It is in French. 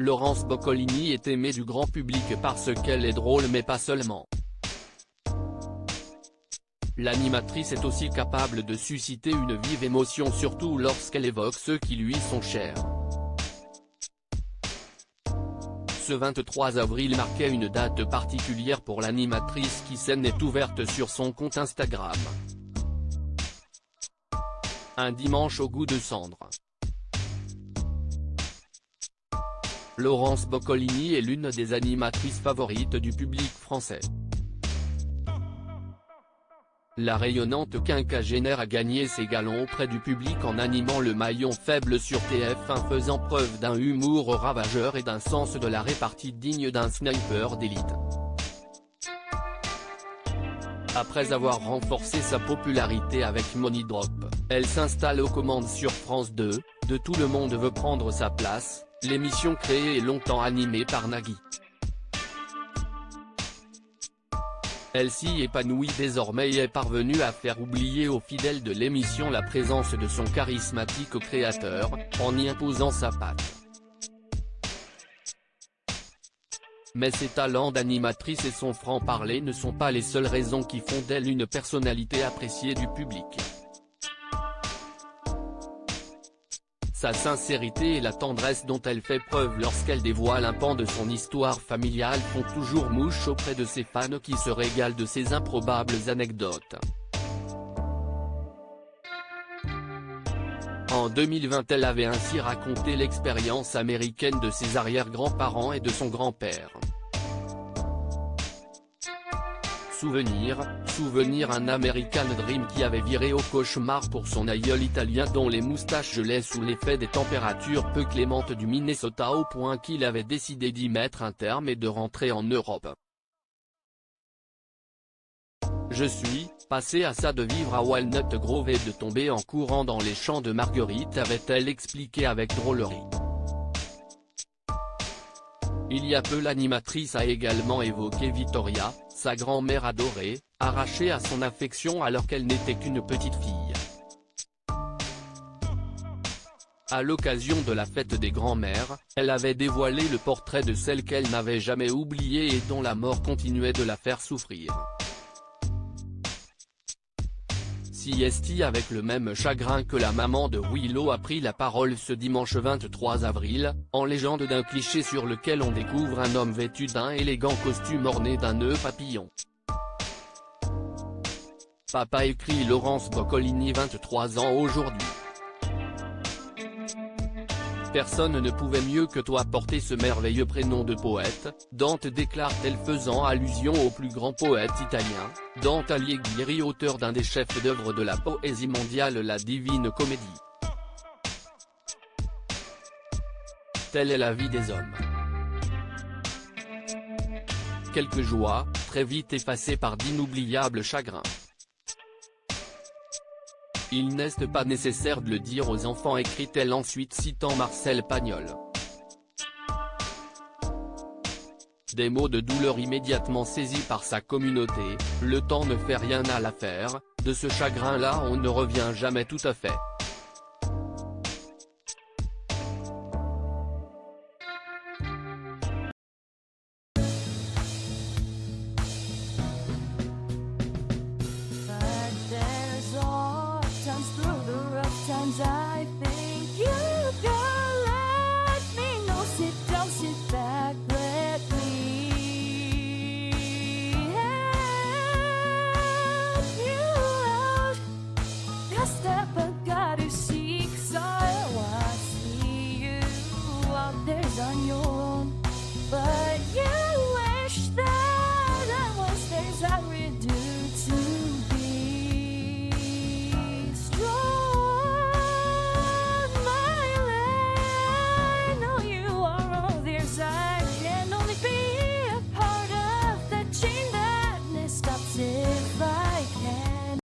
Laurence Boccolini est aimée du grand public parce qu'elle est drôle mais pas seulement. L'animatrice est aussi capable de susciter une vive émotion surtout lorsqu'elle évoque ceux qui lui sont chers. Ce 23 avril marquait une date particulière pour l'animatrice qui s'en est ouverte sur son compte Instagram. Un dimanche au goût de cendre. Laurence Boccolini est l'une des animatrices favorites du public français. La rayonnante quinquagénaire a gagné ses galons auprès du public en animant le maillon faible sur TF1 faisant preuve d'un humour ravageur et d'un sens de la répartie digne d'un sniper d'élite. Après avoir renforcé sa popularité avec Money Drop, elle s'installe aux commandes sur France 2, de Tout le monde veut prendre sa place, l'émission créée et longtemps animée par Nagui. Elle s'y épanouit désormais et est parvenue à faire oublier aux fidèles de l'émission la présence de son charismatique créateur, en y imposant sa patte. Mais ses talents d'animatrice et son franc-parler ne sont pas les seules raisons qui font d'elle une personnalité appréciée du public. Sa sincérité et la tendresse dont elle fait preuve lorsqu'elle dévoile un pan de son histoire familiale font toujours mouche auprès de ses fans qui se régalent de ses improbables anecdotes. En 2020 elle avait ainsi raconté l'expérience américaine de ses arrière-grands-parents et de son grand-père. Souvenir un American Dream qui avait viré au cauchemar pour son aïeul italien dont les moustaches gelaient sous l'effet des températures peu clémentes du Minnesota au point qu'il avait décidé d'y mettre un terme et de rentrer en Europe. Je suis passé à ça de vivre à Walnut Grove et de tomber en courant dans les champs de marguerite, avait-elle expliqué avec drôlerie. Il y a peu l'animatrice a également évoqué Vittoria, sa grand-mère adorée, arrachée à son affection alors qu'elle n'était qu'une petite fille. À l'occasion de la fête des grands-mères, elle avait dévoilé le portrait de celle qu'elle n'avait jamais oubliée et dont la mort continuait de la faire souffrir. CST avec le même chagrin que la maman de Willow a pris la parole ce dimanche 23 avril, en légende d'un cliché sur lequel on découvre un homme vêtu d'un élégant costume orné d'un nœud papillon. Papa écrit Laurence Boccolini 23 ans aujourd'hui. Personne ne pouvait mieux que toi porter ce merveilleux prénom de poète, Dante déclare-t-elle faisant allusion au plus grand poète italien, Dante Alighieri, auteur d'un des chefs-d'œuvre de la poésie mondiale, la Divine Comédie. Telle est la vie des hommes. Quelques joies, très vite effacées par d'inoubliables chagrins. Il n'est pas nécessaire de le dire aux enfants, écrit-elle ensuite citant Marcel Pagnol. Des mots de douleur immédiatement saisis par sa communauté, le temps ne fait rien à l'affaire, de ce chagrin-là on ne revient jamais tout à fait. I think you can let me know. Sit down, sit back, let me help you out. That step I gotta seek, so I see you out there's on your